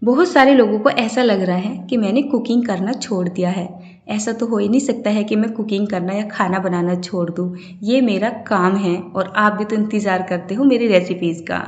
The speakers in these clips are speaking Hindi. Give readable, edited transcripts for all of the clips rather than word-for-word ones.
बहुत सारे लोगों को ऐसा लग रहा है कि मैंने कुकिंग करना छोड़ दिया है। ऐसा तो हो ही नहीं सकता है कि मैं कुकिंग करना या खाना बनाना छोड़ दूँ। ये मेरा काम है और आप भी तो इंतज़ार करते हो मेरी रेसिपीज़ का।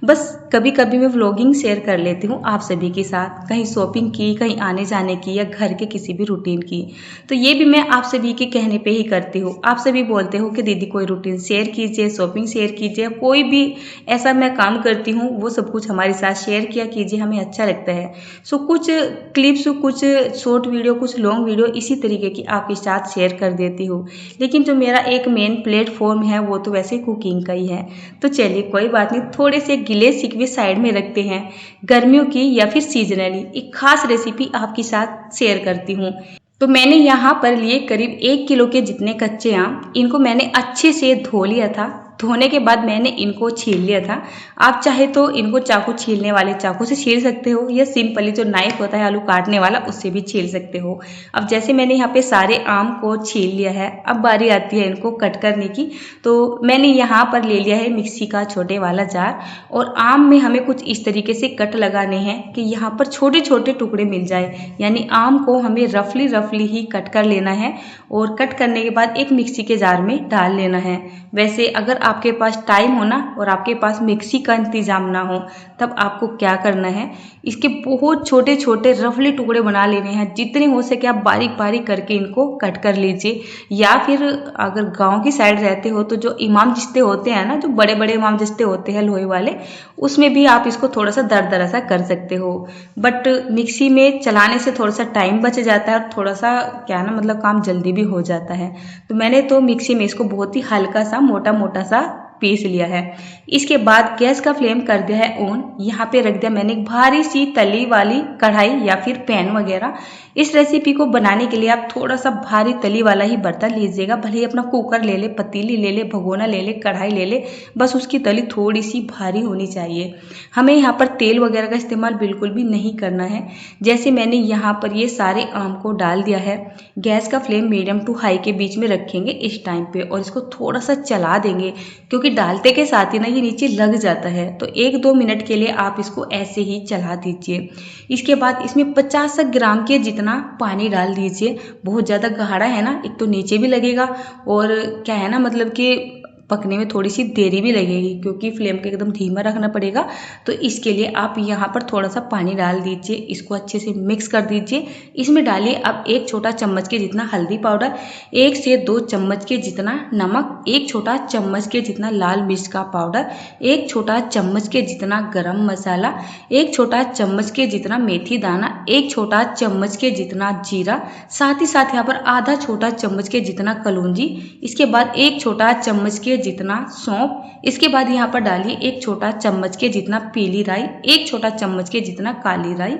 बस कभी-कभी मैं व्लॉगिंग शेयर कर लेती हूँ आप सभी के साथ, कहीं शॉपिंग की, कहीं आने-जाने की या घर के किसी भी रूटीन की। तो ये भी मैं आप सभी के कहने पे ही करती हूँ। आप सभी बोलते हो कि दीदी कोई रूटीन शेयर कीजिए, शॉपिंग शेयर कीजिए, कोई भी ऐसा मैं काम करती हूँ वो सब कुछ हमारे साथ शेयर किया कीजिए, हमें अच्छा लगता है। सो कुछ क्लिप्स, कुछ शॉर्ट वीडियो, कुछ लॉन्ग वीडियो इसी तरीके की आपके साथ शेयर कर देती हूँ। लेकिन जो मेरा एक मेन प्लेटफॉर्म है वो तो वैसे कुकिंग का ही है। तो चलिए कोई बात नहीं, थोड़े से गिले शिकवे साइड में रखते हैं। गर्मियों की या फिर सीजनली एक खास रेसिपी आपके साथ शेयर करती हूँ। तो मैंने यहाँ पर लिए करीब 1 किलो के जितने कच्चे आम। इनको मैंने अच्छे से धो लिया था। धोने के बाद मैंने इनको छील लिया था। आप चाहे तो इनको चाकू छीलने वाले चाकू से छील सकते हो या सिंपली जो नाइफ होता है आलू काटने वाला उससे भी छील सकते हो। अब जैसे मैंने यहाँ पे सारे आम को छील लिया है, अब बारी आती है इनको कट करने की। तो मैंने यहाँ पर ले लिया है मिक्सी का छोटे वाला जार और आम में हमें कुछ इस तरीके से कट लगाने हैं कि यहाँ पर छोटे छोटे टुकड़े मिल जाए। यानी आम को हमें रफली ही कट कर लेना है और कट करने के बाद एक मिक्सी के जार में डाल लेना है। वैसे अगर आपके पास टाइम हो ना और आपके पास मिक्सी का इंतज़ाम ना हो तब आपको क्या करना है, इसके बहुत छोटे छोटे रफली टुकड़े बना लेने हैं। जितने हो सके आप बारीक बारीक करके इनको कट कर लीजिए। या फिर अगर गांव की साइड रहते हो तो जो इमाम जिस्ते होते हैं ना, जो बड़े बड़े इमाम जिस्ते होते हैं लोहे वाले, उसमें भी आप इसको थोड़ा सा दरदरा सा कर सकते हो। बट मिक्सी में चलाने से थोड़ा सा टाइम बच जाता है और थोड़ा सा क्या ना, मतलब काम जल्दी भी हो जाता है। तो मैंने तो मिक्सी में इसको बहुत ही हल्का सा मोटा मोटा सा पीस लिया है। इसके बाद गैस का फ्लेम कर दिया है ऑन। यहाँ पे रख दिया मैंने एक भारी सी तली वाली कढ़ाई या फिर पैन वगैरह। इस रेसिपी को बनाने के लिए आप थोड़ा सा भारी तली वाला ही बर्तन लीजिएगा। भले ही अपना कुकर ले ले, पतीली ले ले, भगोना ले ले, कढ़ाई ले ले, बस उसकी तली थोड़ी सी भारी होनी चाहिए। हमें यहाँ पर तेल वगैरह का इस्तेमाल बिल्कुल भी नहीं करना है। जैसे मैंने यहाँ पर ये सारे आम को डाल दिया है, गैस का फ्लेम मीडियम टू हाई के बीच में रखेंगे इस टाइम पे और इसको थोड़ा सा चला देंगे क्योंकि डालते के साथ ही ना ये नीचे लग जाता है। तो 1-2 मिनट के लिए आप इसको ऐसे ही चला दीजिए। इसके बाद इसमें 50 ग्राम के जितना पानी डाल दीजिए। बहुत ज़्यादा गाढ़ा है ना, एक तो नीचे भी लगेगा और क्या है ना, मतलब कि पकने में थोड़ी सी देरी भी लगेगी क्योंकि फ्लेम को एकदम धीमा रखना पड़ेगा। तो इसके लिए आप यहाँ पर थोड़ा सा पानी डाल दीजिए, इसको अच्छे से मिक्स कर दीजिए। इसमें डालिए अब 1 छोटा चम्मच के जितना हल्दी पाउडर, 1 से 2 चम्मच के जितना नमक, 1 छोटा चम्मच के जितना लाल मिर्च का पाउडर, 1 छोटा चम्मच के जितना गरम मसाला, 1 छोटा चम्मच के जितना मेथी दाना, 1 छोटा चम्मच के जितना जीरा, साथ ही साथ यहाँ पर आधा छोटा चम्मच के जितना कलौंजी। इसके बाद 1 छोटा चम्मच के जितना सौंफ। इसके बाद यहाँ पर डालिए 1 छोटा चम्मच के जितना पीली राई, 1 छोटा चम्मच के जितना काली राई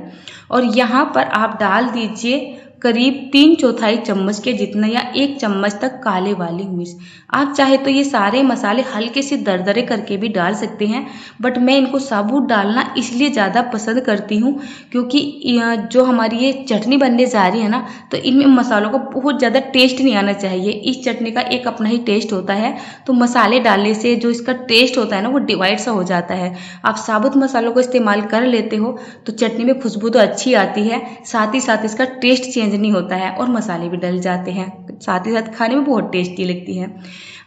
और यहाँ पर आप डाल दीजिए करीब 3/4 चम्मच के जितना या 1 चम्मच तक काले वाली मिर्च। आप चाहे तो ये सारे मसाले हल्के से दरदरे करके भी डाल सकते हैं, बट मैं इनको साबुत डालना इसलिए ज़्यादा पसंद करती हूँ क्योंकि जो हमारी ये चटनी बनने जा रही है ना, तो इनमें मसालों का बहुत ज़्यादा टेस्ट नहीं आना चाहिए। इस चटनी का एक अपना ही टेस्ट होता है, तो मसाले डालने से जो इसका टेस्ट होता है ना वो डिवाइड सा हो जाता है। आप साबुत मसालों को इस्तेमाल कर लेते हो तो चटनी में खुशबू तो अच्छी आती है, साथ ही साथ इसका टेस्ट चेंज नहीं होता है और मसाले भी डल जाते हैं, साथ ही साथ खाने में बहुत टेस्टी लगती है।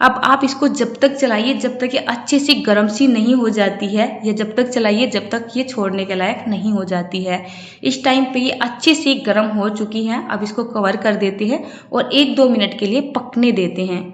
अब आप इसको जब तक चलाइए जब तक ये अच्छे से गर्म सी नहीं हो जाती है, या जब तक चलाइए जब तक ये छोड़ने के लायक नहीं हो जाती है। इस टाइम पे ये अच्छे से गर्म हो चुकी है। अब इसको कवर कर देते हैं और 1-2 मिनट के लिए पकने देते हैं।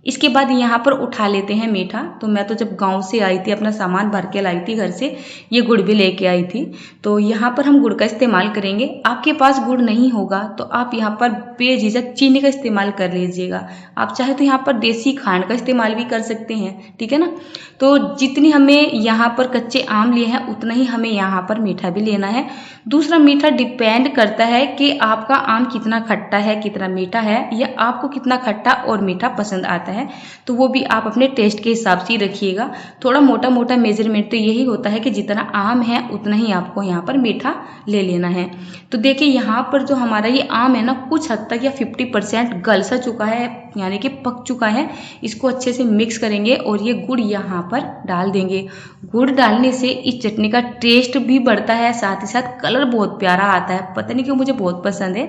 इसके बाद यहाँ पर उठा लेते हैं मीठा। तो मैं तो जब गांव से आई थी, अपना सामान भर के लाई थी घर से, ये गुड़ भी लेके आई थी। तो यहाँ पर हम गुड़ का इस्तेमाल करेंगे। आपके पास गुड़ नहीं होगा तो आप यहाँ पर बेझिझक चीनी का इस्तेमाल कर लीजिएगा। आप चाहे तो यहाँ पर देसी खांड का इस्तेमाल भी कर सकते हैं, ठीक है ना। तो जितनी हमें यहाँ पर कच्चे आम लिए हैं उतना ही हमें यहाँ पर मीठा भी लेना है। दूसरा मीठा डिपेंड करता है कि आपका आम कितना खट्टा है, कितना मीठा है, या आपको कितना खट्टा और मीठा पसंद आता है। है, तो वो भी आप अपने टेस्ट के हिसाब से ही रखिएगा। थोड़ा मोटा मोटा मेजरमेंट तो यही होता है कि जितना आम है उतना ही आपको यहाँ पर मीठा ले लेना है। तो देखिए यहाँ पर जो हमारा ये आम है ना, कुछ हद तक या 50% गल सा चुका है, यानी कि पक चुका है। इसको अच्छे से मिक्स करेंगे और ये गुड़ यहाँ पर डाल देंगे। गुड़ डालने से इस चटनी का टेस्ट भी बढ़ता है, साथ ही साथ कलर बहुत प्यारा आता है। पता नहीं क्यों मुझे बहुत पसंद है।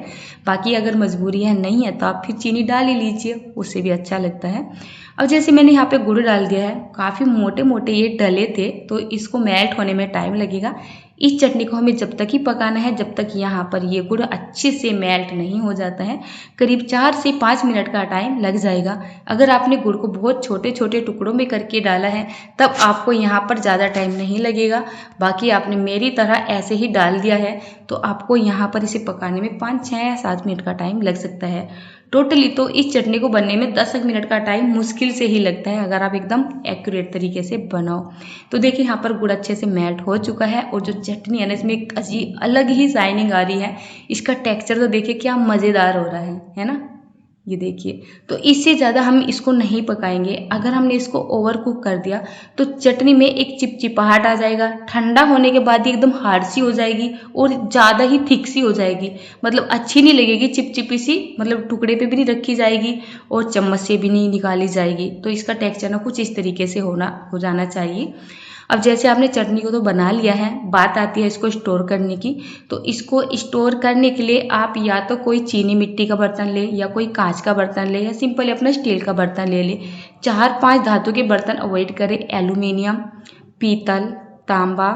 बाकी अगर मजबूरी है नहीं है तो आप फिर चीनी डाल ही लीजिए, उससे भी अच्छा लगता है। अब जैसे मैंने यहाँ पे गुड़ डाल दिया है, काफ़ी मोटे मोटे ये डले थे, तो इसको मेल्ट होने में टाइम लगेगा। इस चटनी को हमें जब तक ही पकाना है जब तक यहाँ पर ये गुड़ अच्छे से मेल्ट नहीं हो जाता है। करीब 4 से 5 मिनट का टाइम लग जाएगा। अगर आपने गुड़ को बहुत छोटे छोटे टुकड़ों में करके डाला है तब आपको यहाँ पर ज़्यादा टाइम नहीं लगेगा। बाकी आपने मेरी तरह ऐसे ही डाल दिया है तो आपको यहाँ पर इसे पकाने में 5, 6 या 7 मिनट का टाइम लग सकता है। टोटली तो इस चटनी को बनने में 10 मिनट का टाइम मुश्किल से ही लगता है अगर आप एकदम एक्यूरेट तरीके से बनाओ। तो देखिए यहाँ पर गुड़ अच्छे से मेल्ट हो चुका है और जो चटनी है ना, इसमें एक अजीब अलग ही शाइनिंग आ रही है। इसका टेक्सचर तो देखिए क्या मज़ेदार हो रहा है ना। ये देखिए, तो इससे ज़्यादा हम इसको नहीं पकाएंगे। अगर हमने इसको ओवर कुक कर दिया तो चटनी में एक चिपचिपाहट आ जाएगा। ठंडा होने के बाद ही एकदम हार्ड सी हो जाएगी और ज़्यादा ही थिक सी हो जाएगी, मतलब अच्छी नहीं लगेगी, चिपचिपी सी, मतलब टुकड़े पे भी नहीं रखी जाएगी और चम्मच से भी नहीं निकाली जाएगी। तो इसका टेक्सचर ना कुछ इस तरीके से हो जाना चाहिए। अब जैसे आपने चटनी को तो बना लिया है, बात आती है इसको स्टोर करने की। तो इसको स्टोर करने के लिए आप या तो कोई चीनी मिट्टी का बर्तन ले या कोई कांच का बर्तन ले या सिंपल अपना स्टील का बर्तन ले ले। 4-5 धातु के बर्तन अवॉइड करें। एल्यूमिनियम, पीतल, तांबा,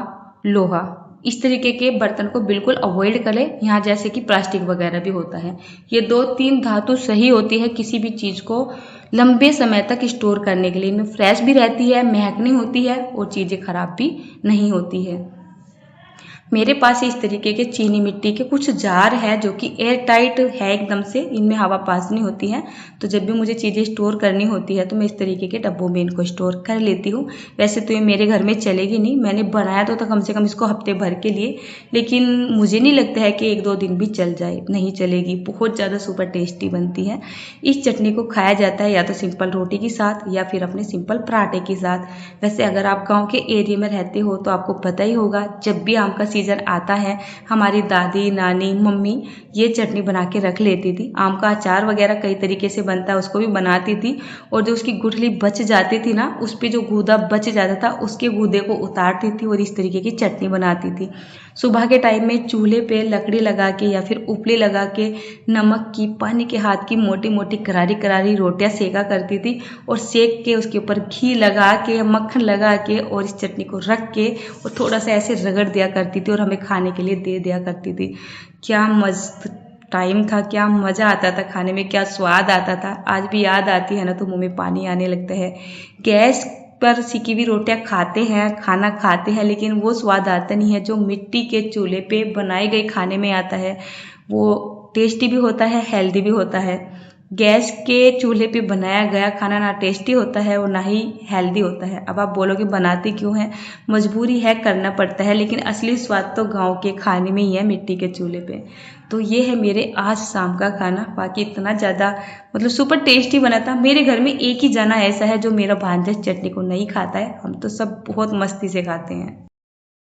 लोहा, इस तरीके के बर्तन को बिल्कुल अवॉइड करें। यहाँ जैसे कि प्लास्टिक वगैरह भी होता है। ये 2-3 धातु सही होती है किसी भी चीज़ को लंबे समय तक स्टोर करने के लिए। इनमें फ्रेश भी रहती है, महक नहीं होती है और चीज़ें खराब भी नहीं होती है। मेरे पास इस तरीके के चीनी मिट्टी के कुछ जार है जो कि एयर टाइट है एकदम से, इनमें हवा पास नहीं होती है। तो जब भी मुझे चीज़ें स्टोर करनी होती है तो मैं इस तरीके के डब्बों में इनको स्टोर कर लेती हूँ। वैसे तो ये मेरे घर में चलेगी नहीं, मैंने बनाया तो था कम से कम इसको हफ्ते भर के लिए, लेकिन मुझे नहीं लगता है कि 1-2 दिन भी चल जाए, नहीं चलेगी। बहुत ज़्यादा सुपर टेस्टी बनती है। इस चटनी को खाया जाता है या तो सिंपल रोटी के साथ या फिर अपने सिंपल पराठे के साथ। वैसे अगर आप गाँव के एरिया में रहते हो तो आपको पता ही होगा, जब भी आम का सीज़न आता है हमारी दादी, नानी, मम्मी ये चटनी बना के रख लेती थी। आम का अचार वगैरह कई तरीके से बनता है, उसको भी बनाती थी। और जो उसकी गुठली बच जाती थी ना, उस पे जो गूदा बच जाता था उसके गूदे को उतारती थी और इस तरीके की चटनी बनाती थी। सुबह के टाइम में चूल्हे पे लकड़ी लगा के या फिर उपले लगा के नमक की, पानी के हाथ की मोटी मोटी करारी करारी रोटियां सेका करती थी और सेक के उसके ऊपर घी लगा के या मक्खन लगा के और इस चटनी को रख के और थोड़ा सा ऐसे रगड़ दिया करती थी और हमें खाने के लिए दे दिया करती थी। क्या मस्त टाइम था, क्या मज़ा आता था खाने में, क्या स्वाद आता था। आज भी याद आती है ना तो मुंह में पानी आने लगता है। गैस पर सिकी हुई रोटियां खाते हैं, खाना खाते हैं, लेकिन वो स्वाद आता नहीं है जो मिट्टी के चूल्हे पे बनाई गई खाने में आता है। वो टेस्टी भी होता है, हेल्दी भी होता है। गैस के चूल्हे पे बनाया गया खाना ना टेस्टी होता है और ना ही हेल्दी होता है। अब आप बोलोगे बनाते क्यों हैं? मजबूरी है, करना पड़ता है, लेकिन असली स्वाद तो गांव के खाने में ही है, मिट्टी के चूल्हे पे। तो ये है मेरे आज शाम का खाना। बाकी इतना ज़्यादा मतलब सुपर टेस्टी बना था। मेरे घर में एक ही जना ऐसा है जो मेरा भांजा चटनी को नहीं खाता है, हम तो सब बहुत मस्ती से खाते हैं।